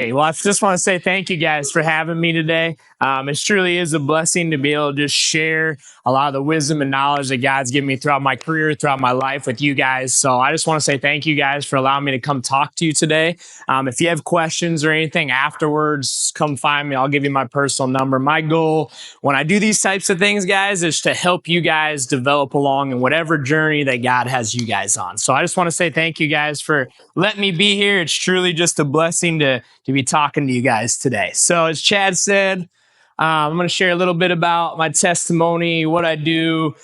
Hey, well, I just want to say thank you guys for having me today. It truly is a blessing to be able to just share a lot of the wisdom and knowledge that God's given me throughout my career, throughout my life with you guys. So I just want to say thank you guys for allowing me to come talk to you today. If you have questions or anything afterwards, come find me. I'll give you my personal number. My goal when I do these types of things, guys, is to help you guys develop along in whatever journey that God has you guys on. So I just want to say thank you guys for letting me be here. It's truly just a blessing to be talking to you guys today. So as Chad said, I'm going to share a little bit about my testimony, what I do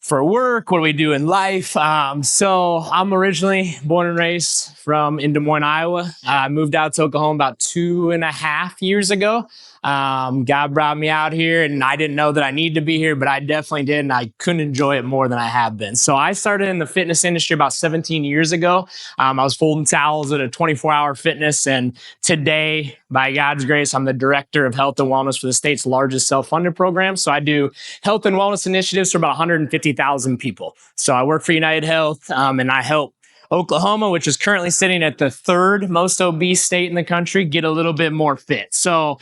for work, what do we do in life. So I'm originally born and raised in Des Moines, Iowa. I moved out to Oklahoma about 2.5 years ago. God brought me out here, and I didn't know that I needed to be here, but I definitely did, and I couldn't enjoy it more than I have been. So I started in the fitness industry about 17 years ago. I was folding towels at a 24-hour fitness, and today, by God's grace, I'm the director of health and wellness for the state's largest self-funded program. So I do health and wellness initiatives for about 150,000 people. So I work for United Health, and I help Oklahoma, which is currently sitting at the third most obese state in the country, get a little bit more fit. So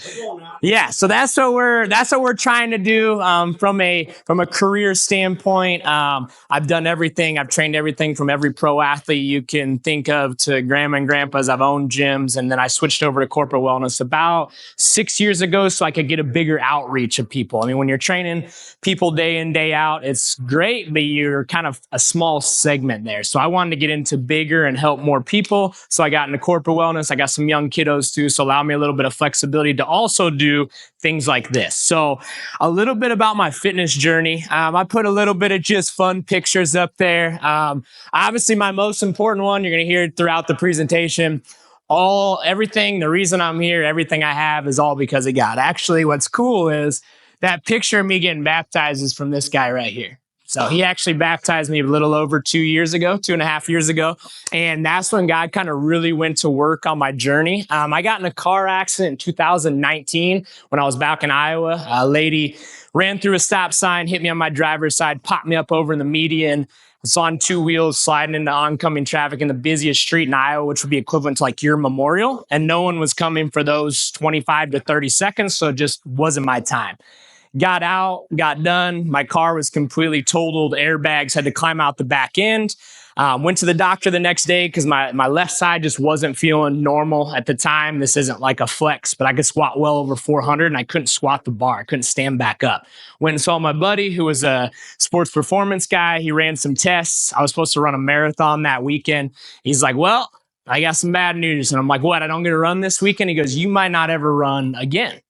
yeah, so that's what we're trying to do from a career standpoint. I've done everything. I've trained everything from every pro athlete you can think of to grandma and grandpas. I've owned gyms, and then I switched over to corporate wellness about 6 years ago so I could get a bigger outreach of people. I mean, when you're training people day in, day out, it's great, but you're kind of a small segment there. So I wanted to get into bigger and help more people. So I got into corporate wellness. I got some young kiddos too, so allow me a little bit of flexibility to also do things like this. So a little bit about my fitness journey. I put a little bit of just fun pictures up there. Obviously, my most important one, you're going to hear it throughout the presentation. Everything, the reason I'm here, everything I have is all because of God. Actually, what's cool is that picture of me getting baptized is from this guy right here. So he actually baptized me a little over 2.5 years ago. And that's when God kind of really went to work on my journey. I got in a car accident in 2019 when I was back in Iowa. A lady ran through a stop sign, hit me on my driver's side, popped me up over in the median. I was on two wheels sliding into oncoming traffic in the busiest street in Iowa, which would be equivalent to like your Memorial. And no one was coming for those 25 to 30 seconds. So it just wasn't my time. Got out, got done. My car was completely totaled. Airbags, had to climb out the back end. Went to the doctor the next day because my left side just wasn't feeling normal at the time. This isn't like a flex, but I could squat well over 400 and I couldn't squat the bar. I couldn't stand back up. Went and saw my buddy who was a sports performance guy. He ran some tests. I was supposed to run a marathon that weekend. He's like, well, I got some bad news. And I'm like, what? I don't get to run this weekend? He goes, you might not ever run again.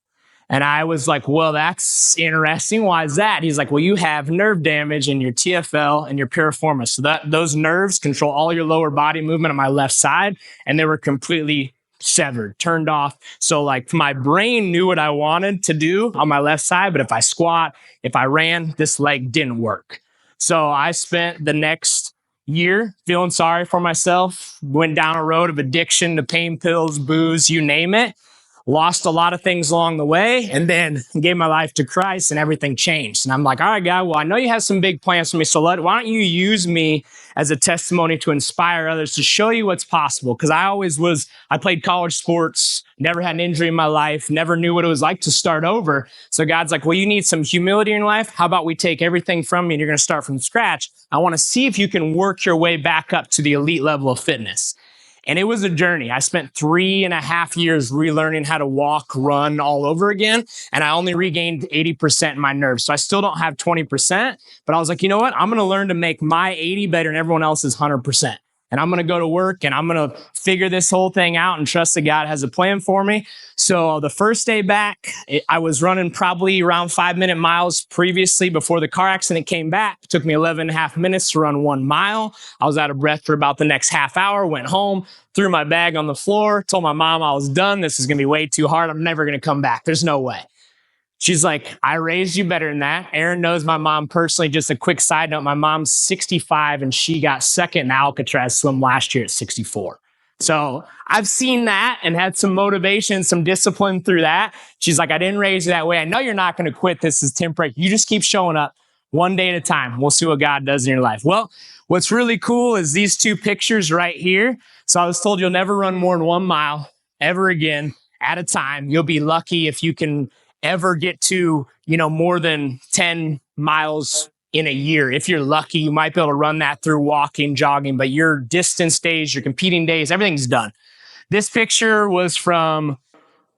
And I was like, well, that's interesting. Why is that? He's like, well, you have nerve damage in your TFL and your piriformis. So those nerves control all your lower body movement on my left side. And they were completely severed, turned off. So like my brain knew what I wanted to do on my left side. But if I squat, if I ran, this leg didn't work. So I spent the next year feeling sorry for myself, went down a road of addiction to pain pills, booze, you name it. Lost a lot of things along the way, and then gave my life to Christ, and everything changed. And I'm like, all right, God, well, I know you have some big plans for me, so why don't you use me as a testimony to inspire others, to show you what's possible? Because I played college sports, never had an injury in my life, never knew what it was like to start over. So God's like, well, you need some humility in your life. How about we take everything from you, and you're going to start from scratch? I want to see if you can work your way back up to the elite level of fitness. And it was a journey. I spent 3.5 years relearning how to walk, run all over again. And I only regained 80% in my nerves. So I still don't have 20%. But I was like, you know what? I'm going to learn to make my 80 better than everyone else's 100%. And I'm going to go to work and I'm going to figure this whole thing out and trust that God has a plan for me. So the first day back, I was running probably around 5-minute miles previously before the car accident came back. It took me 11.5 minutes to run 1 mile. I was out of breath for about the next half hour, went home, threw my bag on the floor, told my mom I was done. This is going to be way too hard. I'm never going to come back. There's no way. She's like, I raised you better than that. Aaron knows my mom personally. Just a quick side note, my mom's 65 and she got second in Alcatraz swim last year at 64. So I've seen that and had some motivation, some discipline through that. She's like, I didn't raise you that way. I know you're not going to quit. This is temporary. You just keep showing up one day at a time. We'll see what God does in your life. Well, what's really cool is these two pictures right here. So I was told you'll never run more than 1 mile ever again. at a time. You'll be lucky if you can ever get to, more than 10 miles in a year. If you're lucky, you might be able to run that through walking, jogging, but your distance days, your competing days, everything's done. This picture was from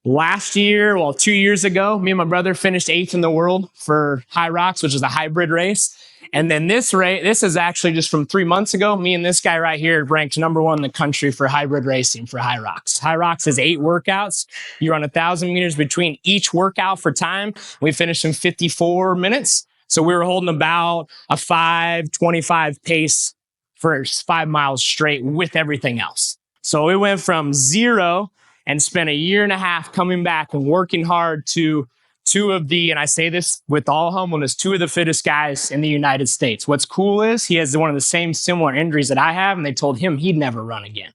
last year, 2 years ago. Me and my brother finished 8th in the world for High Rocks, which is a hybrid race. And then this is actually just from 3 months ago. Me and this guy right here ranked number 1 in the country for hybrid racing for High Rocks. High Rocks is 8 workouts. You run 1,000 meters between each workout for time. We finished in 54 minutes. So we were holding about a 5:25 pace for 5 miles straight with everything else. So we went from 0 and spent a year and a half coming back and working hard to 2 of the, and I say this with all humbleness, 2 of the fittest guys in the United States. What's cool is he has one of the same similar injuries that I have, and they told him he'd never run again.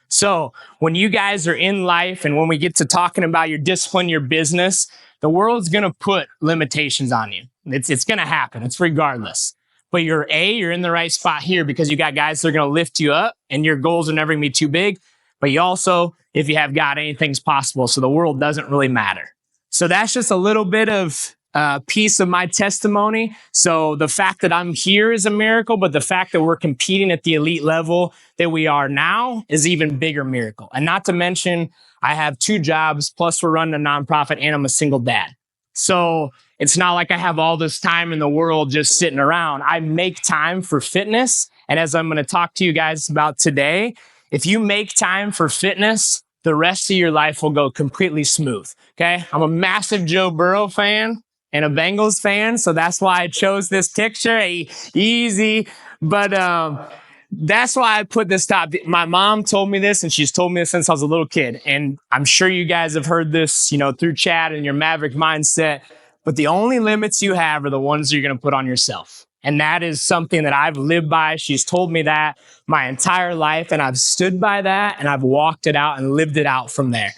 So when you guys are in life and when we get to talking about your discipline, your business, the world's going to put limitations on you. It's going to happen. It's regardless. But you're in the right spot here because you got guys that are going to lift you up and your goals are never going to be too big. But you also, if you have God, anything's possible. So the world doesn't really matter. So that's just a little bit of piece of my testimony. So the fact that I'm here is a miracle, but the fact that we're competing at the elite level that we are now is even bigger miracle. And not to mention, I have 2 jobs, plus we're running a nonprofit and I'm a single dad. So it's not like I have all this time in the world just sitting around. I make time for fitness. And as I'm going to talk to you guys about today, if you make time for fitness, the rest of your life will go completely smooth. Okay. I'm a massive Joe Burrow fan and a Bengals fan. So that's why I chose this picture. Easy. But, that's why I put this top. My mom told me this, and she's told me this since I was a little kid. And I'm sure you guys have heard this, through chat and your Maverick Mindset. But the only limits you have are the ones you're going to put on yourself. And that is something that I've lived by. She's told me that my entire life, and I've stood by that, and I've walked it out and lived it out from there.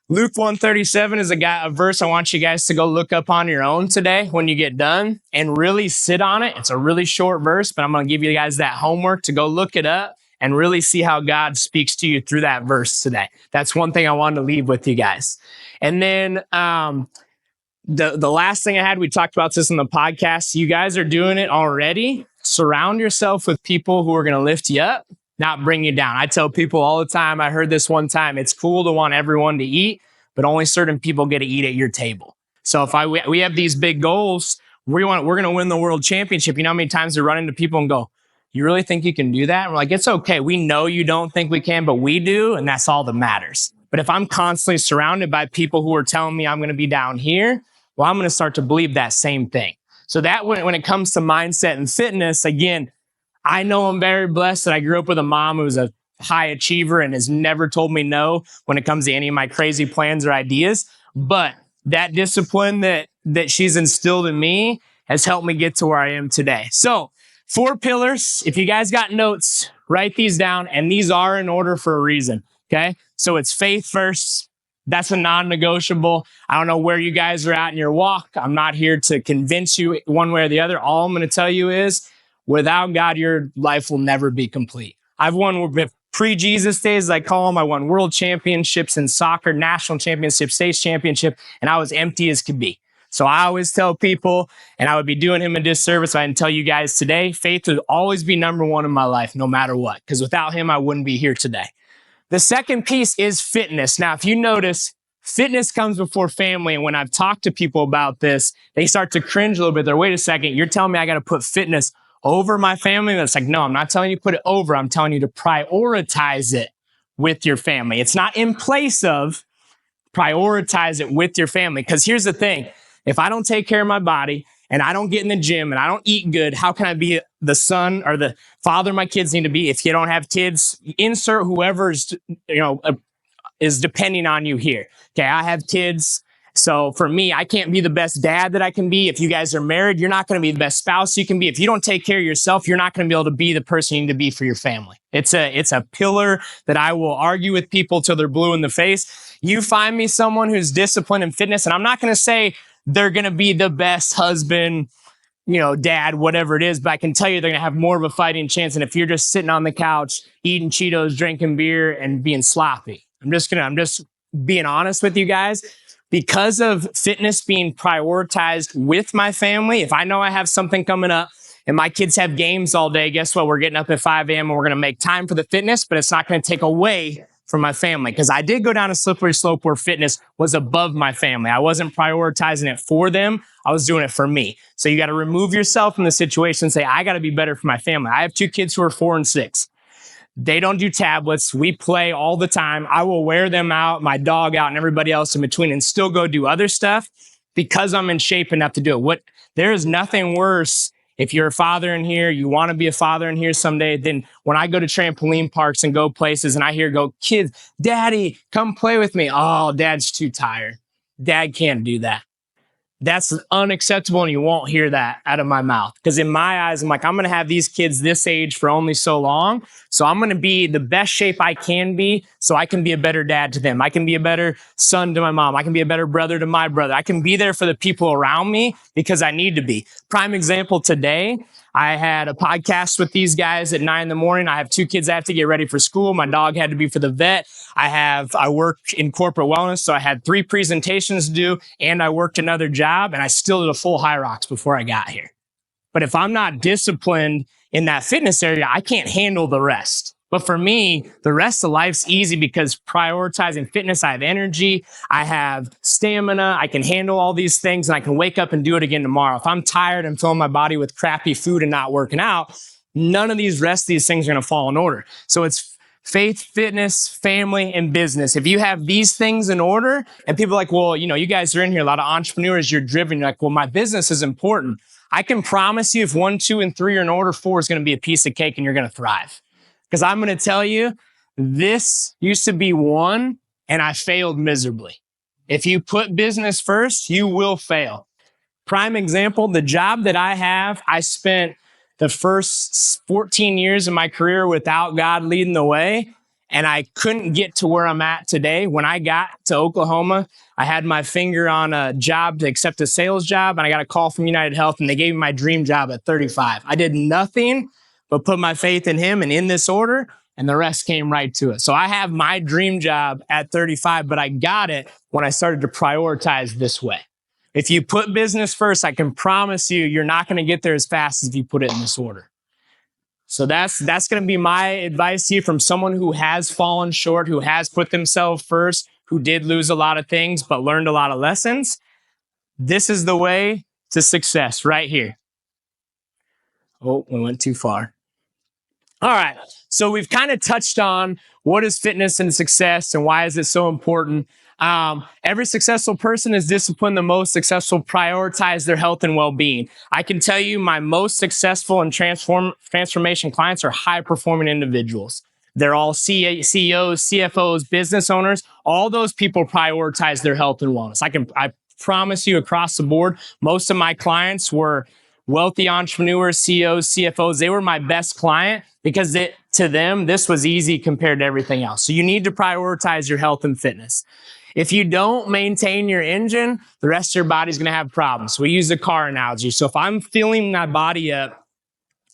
Luke 1:37 is a verse I want you guys to go look up on your own today when you get done and really sit on it. It's a really short verse, but I'm going to give you guys that homework to go look it up and really see how God speaks to you through that verse today. That's one thing I wanted to leave with you guys. And then the last thing I had, we talked about this in the podcast. You guys are doing it already. Surround yourself with people who are going to lift you up, not bring you down. I tell people all the time, I heard this one time, it's cool to want everyone to eat, but only certain people get to eat at your table. So if we have these big goals, we're going to win the world championship. You know how many times we run into people and go, you really think you can do that? And we're like, it's okay. We know you don't think we can, but we do. And that's all that matters. But if I'm constantly surrounded by people who are telling me I'm going to be down here, well, I'm going to start to believe that same thing. So that when it comes to mindset and fitness, again, I know I'm very blessed that I grew up with a mom who was a high achiever and has never told me no when it comes to any of my crazy plans or ideas. But that discipline that she's instilled in me has helped me get to where I am today. So 4 pillars. If you guys got notes, write these down. And these are in order for a reason. Okay. So it's faith first. That's a non-negotiable. I don't know where you guys are at in your walk. I'm not here to convince you one way or the other. All I'm going to tell you is, without God, your life will never be complete. I've won pre-Jesus days, I call them. I won world championships in soccer, national championship, state championship, and I was empty as could be. So I always tell people, and I would be doing him a disservice if I didn't tell you guys today, faith would always be number 1 in my life, no matter what, because without him, I wouldn't be here today. The second piece is fitness. Now, if you notice, fitness comes before family. And when I've talked to people about this, they start to cringe a little bit. They're, wait a second, you're telling me I got to put fitness over my family? That's like, no, I'm not telling you to put it over. I'm telling you to prioritize it with your family. It's not in place of, prioritize it with your family. Because here's the thing. If I don't take care of my body and I don't get in the gym and I don't eat good, how can I be the son or the father my kids need to be? If you don't have kids, insert whoever is depending on you here. Okay, I have kids. So for me, I can't be the best dad that I can be. If you guys are married, you're not going to be the best spouse you can be. If you don't take care of yourself, you're not going to be able to be the person you need to be for your family. It's a pillar that I will argue with people till they're blue in the face. You find me someone who's disciplined in fitness, and I'm not going to say they're going to be the best husband, dad, whatever it is, but I can tell you they're going to have more of a fighting chance than if you're just sitting on the couch, eating Cheetos, drinking beer, and being sloppy. I'm just being honest with you guys, because of fitness being prioritized with my family, if I know I have something coming up and my kids have games all day, guess what? We're getting up at 5 a.m. and we're going to make time for the fitness, but it's not going to take away from my family. Because I did go down a slippery slope where fitness was above my family. I wasn't prioritizing it for them. I was doing it for me. So you got to remove yourself from the situation and say, I got to be better for my family. I have 2 kids who are 4 and 6. They don't do tablets. We play all the time. I will wear them out, my dog out, and everybody else in between, and still go do other stuff because I'm in shape enough to do it. There is nothing worse if you're a father in here, you want to be a father in here someday, than when I go to trampoline parks and go places and I hear kids, Daddy, come play with me. Oh, Dad's too tired. Dad can't do that. That's unacceptable, and you won't hear that out of my mouth. Because in my eyes, I'm like, I'm going to have these kids this age for only so long. So I'm going to be the best shape I can be so I can be a better dad to them. I can be a better son to my mom. I can be a better brother to my brother. I can be there for the people around me because I need to be. Prime example today, I had a podcast with these guys at 9 a.m. I have 2 kids I have to get ready for school. My dog had to be for the vet. I work in corporate wellness, so I had 3 presentations to do, and I worked another job, and I still did a full high rocks before I got here. But if I'm not disciplined in that fitness area, I can't handle the rest. But for me, the rest of life's easy because prioritizing fitness, I have energy, I have stamina, I can handle all these things, and I can wake up and do it again tomorrow. If I'm tired and filling my body with crappy food and not working out, none of these rest of these things are going to fall in order. So it's faith, fitness, family, and business. If you have these things in order, and people are like, well, you guys are in here, a lot of entrepreneurs, you're driven. You're like, well, my business is important. I can promise you if 1, 2, and 3 are in order, 4 is going to be a piece of cake and you're going to thrive. Because I'm going to tell you, this used to be 1 and I failed miserably. If you put business first, you will fail. Prime example, the job that I have, I spent the first 14 years of my career without God leading the way. And I couldn't get to where I'm at today. When I got to Oklahoma, I had my finger on a job to accept a sales job, and I got a call from United Health, and they gave me my dream job at 35. I did nothing but put my faith in Him and in this order, and the rest came right to it. So I have my dream job at 35, but I got it when I started to prioritize this way. If you put business first, I can promise you, you're not going to get there as fast as if you put it in this order. So that's going to be my advice to you from someone who has fallen short, who has put themselves first, who did lose a lot of things, but learned a lot of lessons. This is the way to success right here. Oh, we went too far. All right. So we've kind of touched on what is fitness and success and why is it so important. Every successful person is disciplined. The most successful prioritize their health and well-being. I can tell you my most successful and transformation clients are high-performing individuals. They're all CEOs, CFOs, business owners. All those people prioritize their health and wellness. I promise you across the board, most of my clients were wealthy entrepreneurs, CEOs, CFOs. They were my best client because to them, this was easy compared to everything else. So you need to prioritize your health and fitness. If you don't maintain your engine, the rest of your body's going to have problems. We use the car analogy. So if I'm filling my body up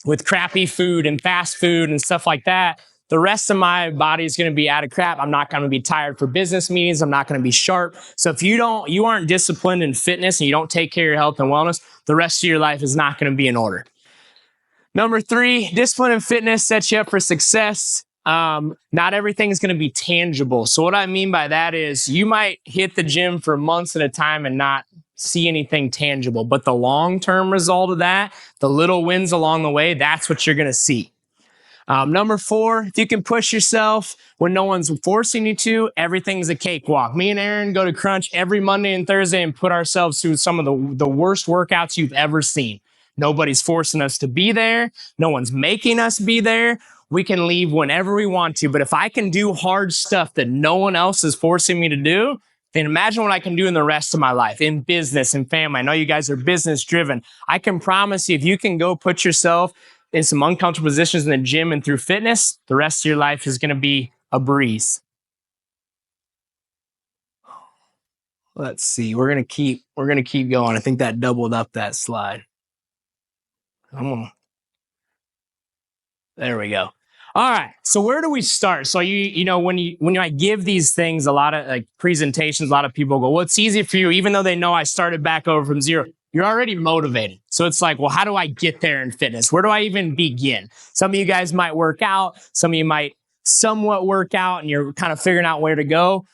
with crappy food and fast food and stuff like that, the rest of my body is going to be out of crap. I'm not going to be tired for business meetings. I'm not going to be sharp. So if you aren't disciplined in fitness and you don't take care of your health and wellness, the rest of your life is not going to be in order. Number 3, discipline and fitness sets you up for success. Not everything is going to be tangible. So what I mean by that is you might hit the gym for months at a time and not see anything tangible, but the long-term result of that, the little wins along the way, that's what you're going to see. Number 4, if you can push yourself when no one's forcing you to, everything's a cakewalk. Me and Aaron go to Crunch every Monday and Thursday and put ourselves through some of the worst workouts you've ever seen. Nobody's forcing us to be there. No one's making us be there. We can leave whenever we want to. But if I can do hard stuff that no one else is forcing me to do, then imagine what I can do in the rest of my life, in business and family. I know you guys are business driven. I can promise you, if you can go put yourself in some uncomfortable positions in the gym and through fitness, the rest of your life is going to be a breeze. Let's see. We're going to keep going. I think that doubled up that slide. There we go. All right. So where do we start? So when I give these things a lot of like presentations, a lot of people go, well, it's easy for you, even though they know I started back over from zero. You're already motivated. So it's like, well, how do I get there in fitness? Where do I even begin? Some of you guys might work out. Some of you might somewhat work out and you're kind of figuring out where to go.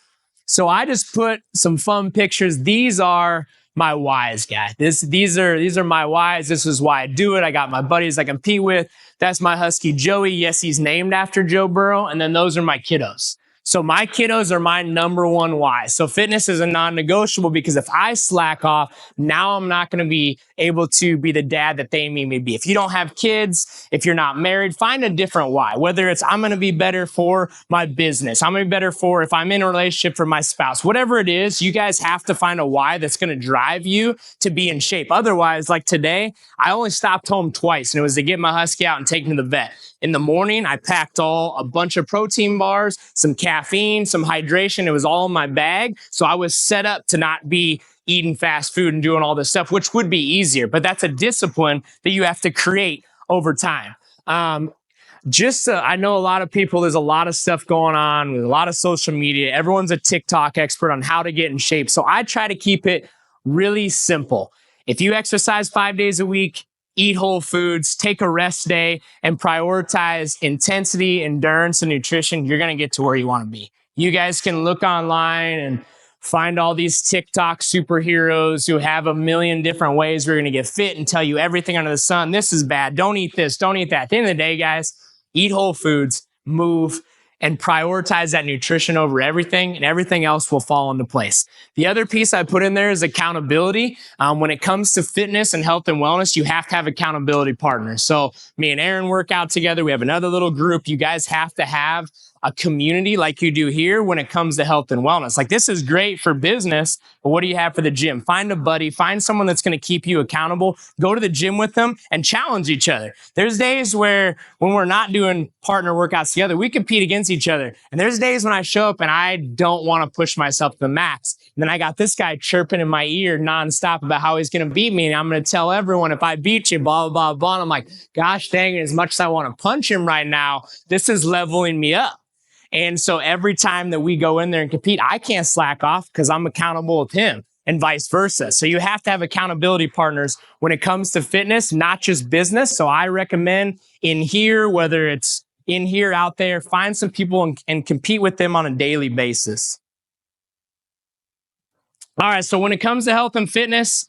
So I just put some fun pictures. These are my whys, guys. These are my whys. This is why I do it. I got my buddies I compete with. That's my husky Joey. Yes, he's named after Joe Burrow. And then those are my kiddos. So my kiddos are my number one why. So fitness is a non-negotiable because if I slack off, now I'm not going to be able to be the dad that they need me to be. If you don't have kids, if you're not married, find a different why. Whether it's I'm going to be better for my business, I'm going to be better for if I'm in a relationship for my spouse, whatever it is, you guys have to find a why that's going to drive you to be in shape. Otherwise, like today, I only stopped home twice and it was to get my husky out and take him to the vet. In the morning, I packed a bunch of protein bars, some caffeine, some hydration. It was all in my bag. So I was set up to not be eating fast food and doing all this stuff, which would be easier. But that's a discipline that you have to create over time. I know a lot of people, there's a lot of stuff going on with a lot of social media. Everyone's a TikTok expert on how to get in shape. So I try to keep it really simple. If you exercise 5 days a week, eat whole foods, take a rest day, and prioritize intensity, endurance, and nutrition, you're going to get to where you want to be. You guys can look online and find all these TikTok superheroes who have a million different ways we're going to get fit and tell you everything under the sun. This is bad. Don't eat this. Don't eat that. At the end of the day, guys, eat whole foods, move, and prioritize that nutrition over everything, and everything else will fall into place. The other piece I put in there is accountability. When it comes to fitness and health and wellness, you have to have accountability partners. So me and Aaron work out together. We have another little group. You guys have to have a community like you do here when it comes to health and wellness. Like this is great for business, but what do you have for the gym? Find a buddy, find someone that's going to keep you accountable, go to the gym with them and challenge each other. There's days where when we're not doing partner workouts together, we compete against each other. And there's days when I show up and I don't want to push myself to the max. And then I got this guy chirping in my ear nonstop about how he's going to beat me. And I'm going to tell everyone if I beat you, blah, blah, blah, blah. And I'm like, gosh dang it, as much as I want to punch him right now, this is leveling me up. And so every time that we go in there and compete, I can't slack off because I'm accountable with him and vice versa. So you have to have accountability partners when it comes to fitness, not just business. So I recommend in here, whether it's in here, out there, find some people and compete with them on a daily basis. All right. So when it comes to health and fitness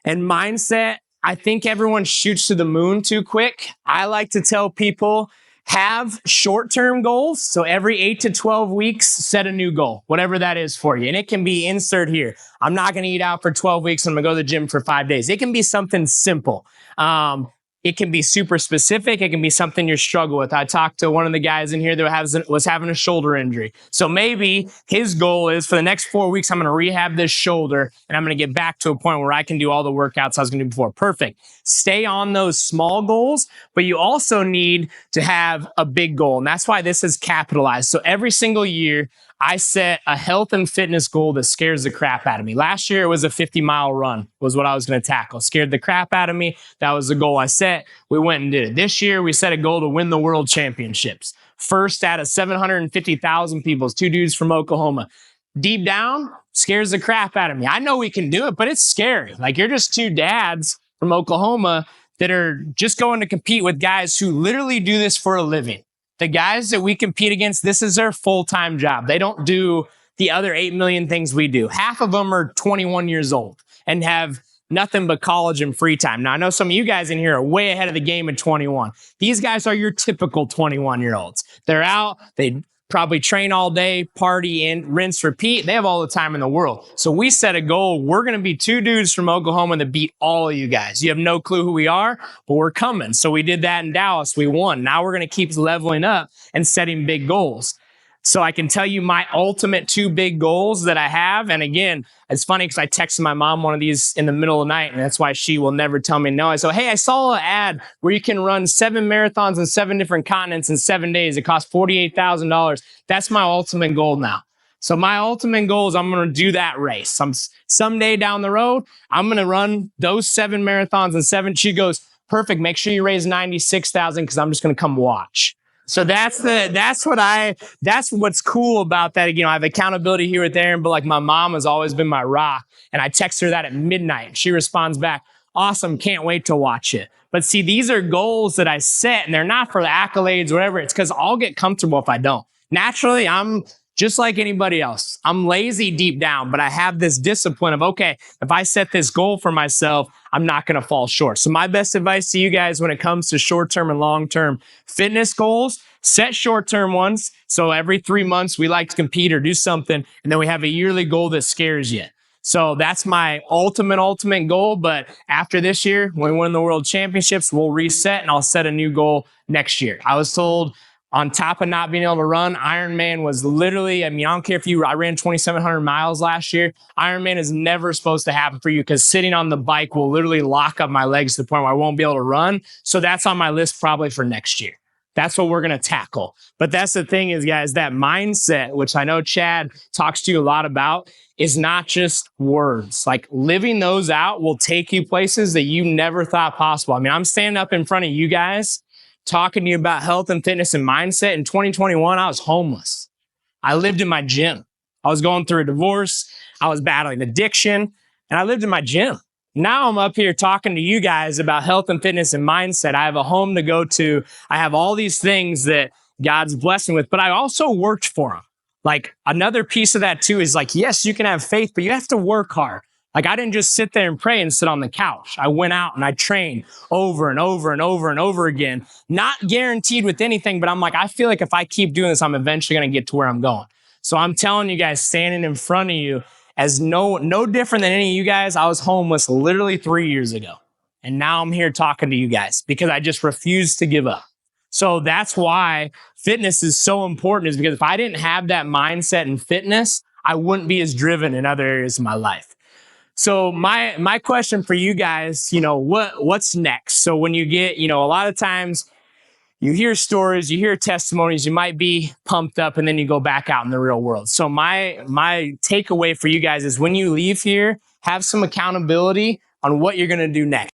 and mindset, I think everyone shoots to the moon too quick. I like to tell people, have short-term goals. So every 8 to 12 weeks, set a new goal, whatever that is for you. And it can be insert here. I'm not going to eat out for 12 weeks. I'm going to go to the gym for 5 days. It can be something simple. It can be super specific. It can be something you struggle with. I talked to one of the guys in here that was having a shoulder injury. So maybe his goal is for the next 4 weeks, I'm going to rehab this shoulder and I'm going to get back to a point where I can do all the workouts I was going to do before. Perfect. Stay on those small goals, but you also need to have a big goal. And that's why this is capitalized. So every single year, I set a health and fitness goal that scares the crap out of me. Last year, it was a 50-mile run was what I was going to tackle. Scared the crap out of me. That was the goal I set. We went and did it. This year, we set a goal to win the world championships. First out of 750,000 people, it's 2 dudes from Oklahoma. Deep down, scares the crap out of me. I know we can do it, but it's scary. Like you're just 2 dads from Oklahoma that are just going to compete with guys who literally do this for a living. The guys that we compete against, this is their full-time job. They don't do the other 8 million things we do. Half of them are 21 years old and have nothing but college and free time. Now, I know some of you guys in here are way ahead of the game at 21. These guys are your typical 21-year-olds. They're out. They probably train all day, party in, rinse, repeat. They have all the time in the world. So we set a goal. We're going to be 2 dudes from Oklahoma that beat all of you guys. You have no clue who we are, but we're coming. So we did that in Dallas. We won. Now we're going to keep leveling up and setting big goals. So I can tell you my ultimate 2 big goals that I have. And again, it's funny because I texted my mom one of these in the middle of the night, and that's why she will never tell me no. I said, hey, I saw an ad where you can run 7 marathons in 7 different continents in 7 days. It costs $48,000. That's my ultimate goal now. So my ultimate goal is I'm going to do that race. Someday down the road, I'm going to run those 7 marathons in 7. She goes, perfect. Make sure you raise $96,000 because I'm just going to come watch. So that's what's cool about that. I have accountability here with Aaron, but like my mom has always been my rock. And I text her that at midnight. She responds back, awesome, can't wait to watch it. But see, these are goals that I set, and they're not for the accolades or whatever. It's because I'll get comfortable if I don't. Naturally, I'm just like anybody else. I'm lazy deep down, but I have this discipline of, okay, if I set this goal for myself, I'm not going to fall short. So my best advice to you guys when it comes to short-term and long-term fitness goals, set short-term ones. So every 3 months we like to compete or do something, and then we have a yearly goal that scares you. So that's my ultimate goal. But after this year, when we win the world championships, we'll reset and I'll set a new goal next year. I was told on top of not being able to run, Ironman was literally, I don't care if I ran 2,700 miles last year. Ironman is never supposed to happen for you because sitting on the bike will literally lock up my legs to the point where I won't be able to run. So that's on my list probably for next year. That's what we're going to tackle. But that's the thing is, guys, that mindset, which I know Chad talks to you a lot about, is not just words. Like living those out will take you places that you never thought possible. I'm standing up in front of you guys talking to you about health and fitness and mindset. In 2021, I was homeless. I lived in my gym. I was going through a divorce. I was battling addiction, and I lived in my gym. Now I'm up here talking to you guys about health and fitness and mindset. I have a home to go to. I have all these things that God's blessing with, but I also worked for him. Like another piece of that too is like, yes, you can have faith, but you have to work hard. Like I didn't just sit there and pray and sit on the couch. I went out and I trained over and over and over and over again. Not guaranteed with anything, but I'm like, I feel like if I keep doing this, I'm eventually going to get to where I'm going. So I'm telling you guys, standing in front of you as no different than any of you guys, I was homeless literally 3 years ago. And now I'm here talking to you guys because I just refuse to give up. So that's why fitness is so important, is because if I didn't have that mindset in fitness, I wouldn't be as driven in other areas of my life. So my question for you guys, what's next? So when you get, a lot of times you hear stories, you hear testimonies, you might be pumped up, and then you go back out in the real world. So my takeaway for you guys is when you leave here, have some accountability on what you're going to do next.